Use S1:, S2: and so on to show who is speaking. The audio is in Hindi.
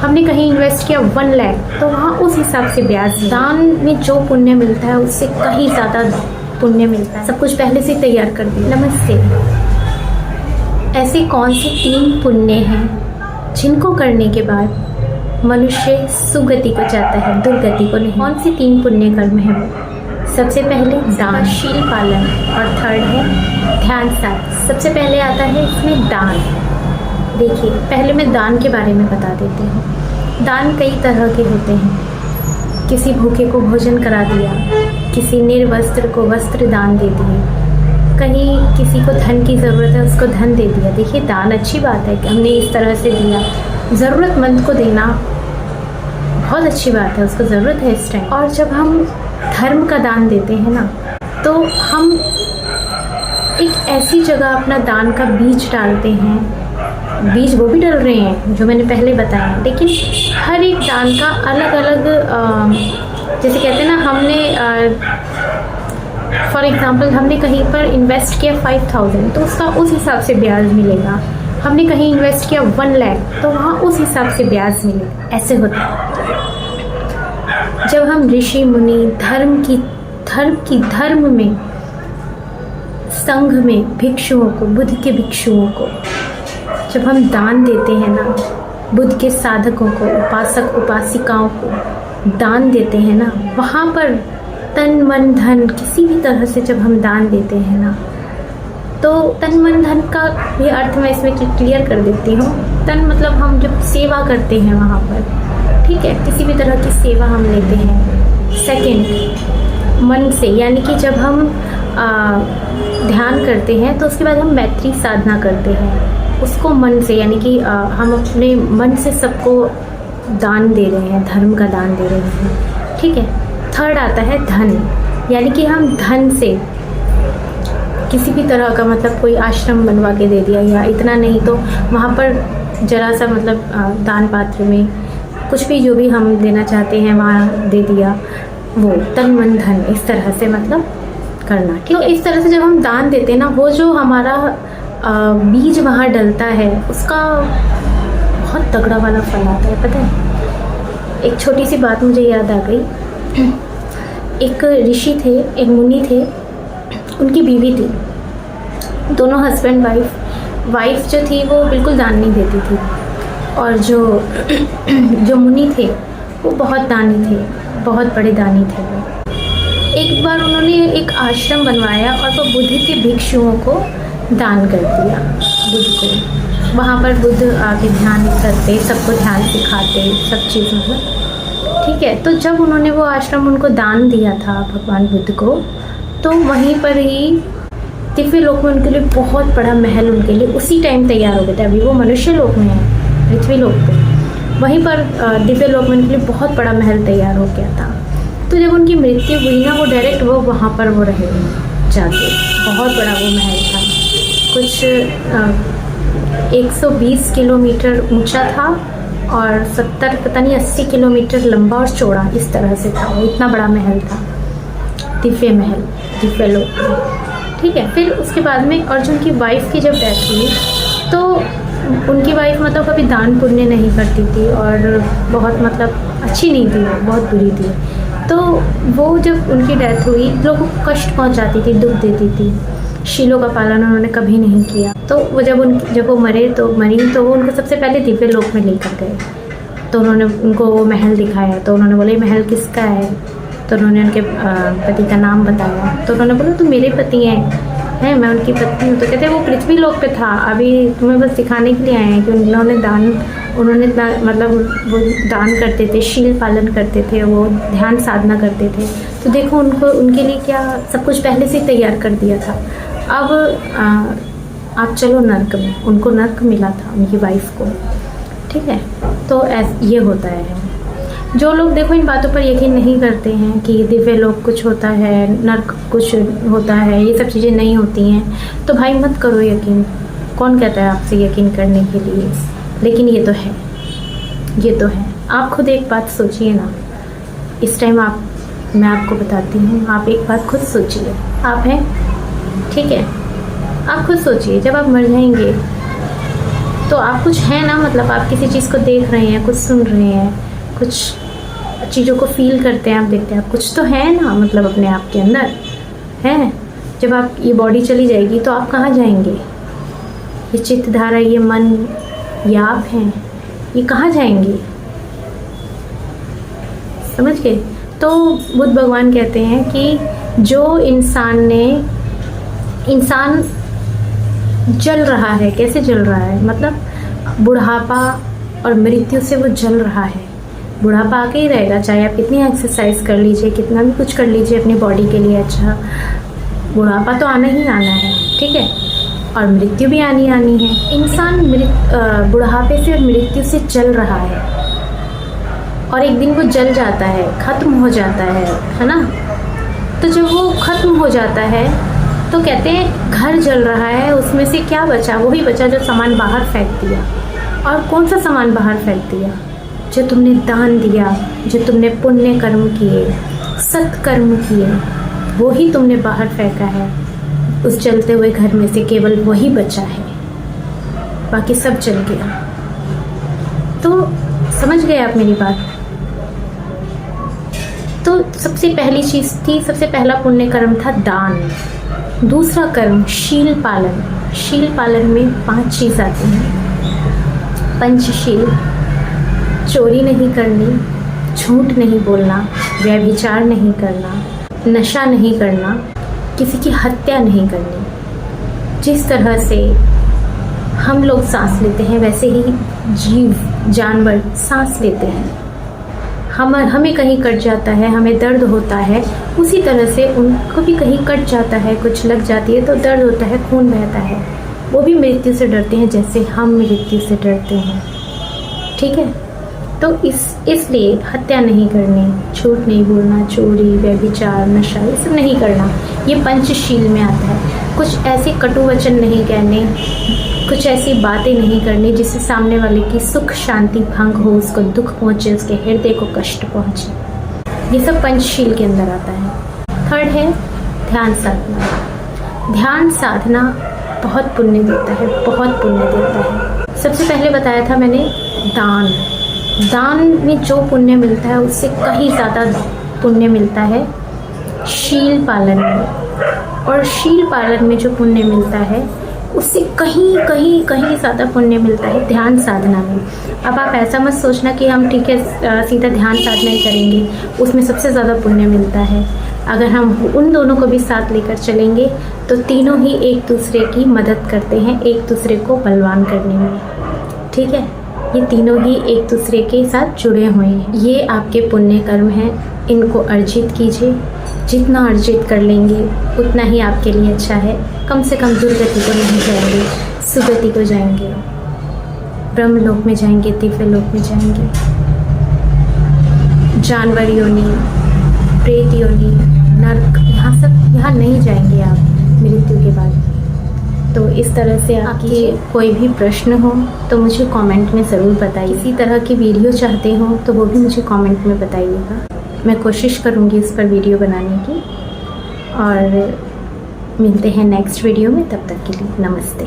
S1: हमने कहीं इन्वेस्ट किया 1 लाख, तो वहाँ उस हिसाब से ब्याज। दान में जो पुण्य मिलता है उससे कहीं ज़्यादा पुण्य मिलता है। सब कुछ पहले से तैयार कर दिया। नमस्ते। ऐसे कौन से 3 पुण्य हैं जिनको करने के बाद मनुष्य सुगति को जाता है, दुर्गति को नहीं? कौन से 3 पुण्य कर्म हैं वो? सबसे पहले दानशील पालन, और थर्ड है ध्यान साध। सबसे पहले आता है इसमें दान। देखिए, पहले मैं दान के बारे में बता देती हूँ। दान कई तरह के होते हैं। किसी भूखे को भोजन करा दिया, किसी निर्वस्त्र को वस्त्र दान दे दिए, कहीं किसी को धन की ज़रूरत है उसको धन दे दिया। देखिए, दान अच्छी बात है कि हमने इस तरह से दिया। ज़रूरतमंद को देना बहुत अच्छी बात है, उसको ज़रूरत है इस टाइम। और जब हम धर्म का दान देते हैं ना, तो हम एक ऐसी जगह अपना दान का बीज डालते हैं। बीज वो भी डल रहे हैं जो मैंने पहले बताया, लेकिन हर एक दान का अलग अलग, जैसे कहते हैं ना, हमने फॉर एग्ज़ाम्पल हमने कहीं पर इन्वेस्ट किया 5000, तो उसका उस हिसाब से ब्याज मिलेगा। हमने कहीं इन्वेस्ट किया 1 लाख, तो वहाँ उस हिसाब से ब्याज मिलेगा। ऐसे होता है। जब हम ऋषि मुनि धर्म में, संघ में भिक्षुओं को, बुद्ध के भिक्षुओं को जब हम दान देते हैं ना, बुद्ध के साधकों को, उपासक उपासिकाओं को दान देते हैं ना, वहाँ पर तन मन धन किसी भी तरह से जब हम दान देते हैं ना, तो तन मन धन का भी अर्थ मैं इसमें क्लियर कर देती हूँ। तन मतलब हम जब सेवा करते हैं वहाँ पर, ठीक है, किसी भी तरह की सेवा हम लेते हैं। सेकंड, मन से, यानी कि जब हम ध्यान करते हैं तो उसके बाद हम मैत्री साधना करते हैं, उसको मन से, यानी कि हम अपने मन से सबको दान दे रहे हैं, धर्म का दान दे रहे हैं, ठीक है। थर्ड आता है धन, यानी कि हम धन से किसी भी तरह का, मतलब कोई आश्रम बनवा के दे दिया, या इतना नहीं तो वहाँ पर जरा सा, मतलब दान पात्र में कुछ भी जो भी हम देना चाहते हैं वहाँ दे दिया। वो तन मन धन इस तरह से मतलब करना, ठीक है। तो इस तरह से जब हम दान देते हैं ना, वो जो हमारा बीज वहाँ डलता है उसका बहुत तगड़ा वाला फल आता है, पता है। एक छोटी सी बात मुझे याद आ गई। एक ऋषि थे, एक मुनि थे, उनकी बीवी थी, दोनों हस्बैंड वाइफ जो थी वो बिल्कुल दान नहीं देती थी, और जो मुनि थे वो बहुत दानी थे, बहुत बड़े दानी थे वो। एक बार उन्होंने एक आश्रम बनवाया और वो बुद्ध के भिक्षुओं को दान कर दिया, बुद्ध को। वहाँ पर बुद्ध आके ध्यान करते, सबको ध्यान सिखाते, सब चीज़ मतलब, ठीक है। तो जब उन्होंने वो आश्रम उनको दान दिया था भगवान बुद्ध को, तो वहीं पर ही दिव्य लोक में उनके लिए बहुत बड़ा महल उनके लिए उसी टाइम तैयार हो गया था। अभी वो मनुष्य लोक में है, पृथ्वी लोक पे, वहीं पर दिव्य लोक में उनके लिए बहुत बड़ा महल तैयार हो गया था। तो जब उनकी मृत्यु हुई ना, वो डायरेक्ट वो वहाँ पर वो रहे जाके, बहुत बड़ा वो महल था, कुछ 120 किलोमीटर ऊंचा था और 70 पता नहीं 80 किलोमीटर लंबा और चौड़ा, इस तरह से था वो, इतना बड़ा महल था, दिव्य महल, दिव्य लोक में, ठीक है। फिर उसके बाद में अर्जुन की वाइफ की जब डेथ हुई, तो उनकी वाइफ मतलब कभी दान पुण्य नहीं करती थी और बहुत मतलब अच्छी नहीं थी, वो बहुत बुरी थी। तो वो जब उनकी डेथ हुई, लोगों को कष्ट पहुंचाती थी, दुख देती थी, शीलों का पालन उन्होंने कभी नहीं किया। तो वो जब वो मरी तो वो उनको सबसे पहले दिव्य लोक में लेकर गए। तो उन्होंने उनको वो महल दिखाया, तो उन्होंने बोला ये महल किसका है? तो उन्होंने उनके पति का नाम बताया। तो उन्होंने बोला तुम मेरे पति हैं, मैं उनकी पत्नी हूँ। तो कहते वो पृथ्वी लोक पे था, अभी तुम्हें बस दिखाने के लिए आए हैं कि उन्होंने मतलब वो दान करते थे, शील पालन करते थे, वो ध्यान साधना करते थे। तो देखो उनके लिए क्या सब कुछ पहले से तैयार कर दिया था। अब आप चलो नर्क में, उनको नर्क मिला था उनकी वाइफ को, ठीक है। तो ये होता है। जो लोग देखो इन बातों पर यकीन नहीं करते हैं कि दिव्य लोक कुछ होता है, नर्क कुछ होता है, ये सब चीज़ें नहीं होती हैं, तो भाई मत करो यकीन। कौन कहता है आपसे यकीन करने के लिए? लेकिन ये तो है, ये तो है। आप खुद एक बात सोचिए ना, इस टाइम मैं आपको बताती हूँ, आप एक बात खुद सोचिए। आप हैं, ठीक है, आप खुद सोचिए, जब आप मर जाएंगे तो आप कुछ हैं ना, मतलब आप किसी चीज़ को देख रहे हैं, कुछ सुन रहे हैं, कुछ चीज़ों को फील करते हैं, आप देखते हैं, आप कुछ तो है ना, मतलब अपने आप के अंदर है। जब आप ये बॉडी चली जाएगी तो आप कहाँ जाएंगे? ये चित्त धारा, ये मन, ये आप हैं, ये कहाँ जाएंगे? समझ गए? तो बुद्ध भगवान कहते हैं कि जो इंसान जल रहा है, कैसे जल रहा है, मतलब बुढ़ापा और मृत्यु से वो जल रहा है। बुढ़ापा आके ही रहेगा, चाहे आप कितनी एक्सरसाइज कर लीजिए, कितना भी कुछ कर लीजिए अपनी बॉडी के लिए, अच्छा बुढ़ापा तो आना ही आना है, ठीक है, और मृत्यु भी आनी है। इंसान बुढ़ापे से और मृत्यु से जल रहा है और एक दिन वो जल जाता है, ख़त्म हो जाता है ना। तो जब वो ख़त्म हो जाता है तो कहते हैं घर जल रहा है, उसमें से क्या बचा? वही बचा जो सामान बाहर फेंक दिया। और कौन सा सामान बाहर फेंक दिया? जो तुमने दान दिया, जो तुमने पुण्य कर्म किए, सत्कर्म किए, वो ही तुमने बाहर फेंका है। उस जलते हुए घर में से केवल वही बचा है, बाकी सब जल गया। तो समझ गए आप मेरी बात? तो सबसे पहली चीज़ थी, सबसे पहला पुण्य कर्म था दान। दूसरा कर्म शील पालन। शील पालन में 5 चीज़ आती हैं। पंचशील: चोरी नहीं करनी, झूठ नहीं बोलना, व्यभिचार नहीं करना, नशा नहीं करना, किसी की हत्या नहीं करनी। जिस तरह से हम लोग सांस लेते हैं वैसे ही जीव जानवर सांस लेते हैं। हमें कहीं कट जाता है, हमें दर्द होता है, उसी तरह से उनको भी कहीं कट जाता है, कुछ लग जाती है तो दर्द होता है, खून बहता है। वो भी मृत्यु से डरते हैं जैसे हम मृत्यु से डरते हैं, ठीक है। तो इसलिए हत्या नहीं करनी, झूठ नहीं बोलना, चोरी, व्यभिचार, नशा, ये सब नहीं करना। ये पंचशील में आता है। कुछ ऐसे कटु वचन नहीं कहने, कुछ ऐसी बातें नहीं करनी जिससे सामने वाले की सुख शांति भंग हो, उसको दुख पहुँचे, उसके हृदय को कष्ट पहुँचे। ये सब पंचशील के अंदर आता है। थर्ड है ध्यान साधना। ध्यान साधना बहुत पुण्य देता है, बहुत पुण्य देता है। सबसे पहले बताया था मैंने दान। दान में जो पुण्य मिलता है उससे कहीं ज़्यादा पुण्य मिलता है शील पालन में। और शील पालन में जो पुण्य मिलता है उससे कहीं ज़्यादा पुण्य मिलता है ध्यान साधना में। अब आप ऐसा मत सोचना कि हम ठीक है सीधा ध्यान साधना ही करेंगे, उसमें सबसे ज़्यादा पुण्य मिलता है। अगर हम उन दोनों को भी साथ लेकर चलेंगे तो तीनों ही एक दूसरे की मदद करते हैं, एक दूसरे को बलवान करने में, ठीक है। ये तीनों ही एक दूसरे के साथ जुड़े हुए हैं। ये आपके पुण्य कर्म हैं, इनको अर्जित कीजिए। जितना अर्जित कर लेंगे उतना ही आपके लिए अच्छा है। कम से कम दुर्गति को नहीं जाएंगे, सुगति को जाएंगे, ब्रह्मलोक में जाएंगे, दिव्य लोक में जाएंगे। जानवर योनि, प्रेत योनि, नर्क, यहाँ नहीं जाएंगे आप मृत्यु के बाद। तो इस तरह से आपके कोई भी प्रश्न हो तो मुझे कमेंट में ज़रूर बताइए। इसी तरह की वीडियो चाहते हो तो वो भी मुझे कमेंट में बताइएगा। मैं कोशिश करूँगी इस पर वीडियो बनाने की। और मिलते हैं नेक्स्ट वीडियो में, तब तक के लिए नमस्ते।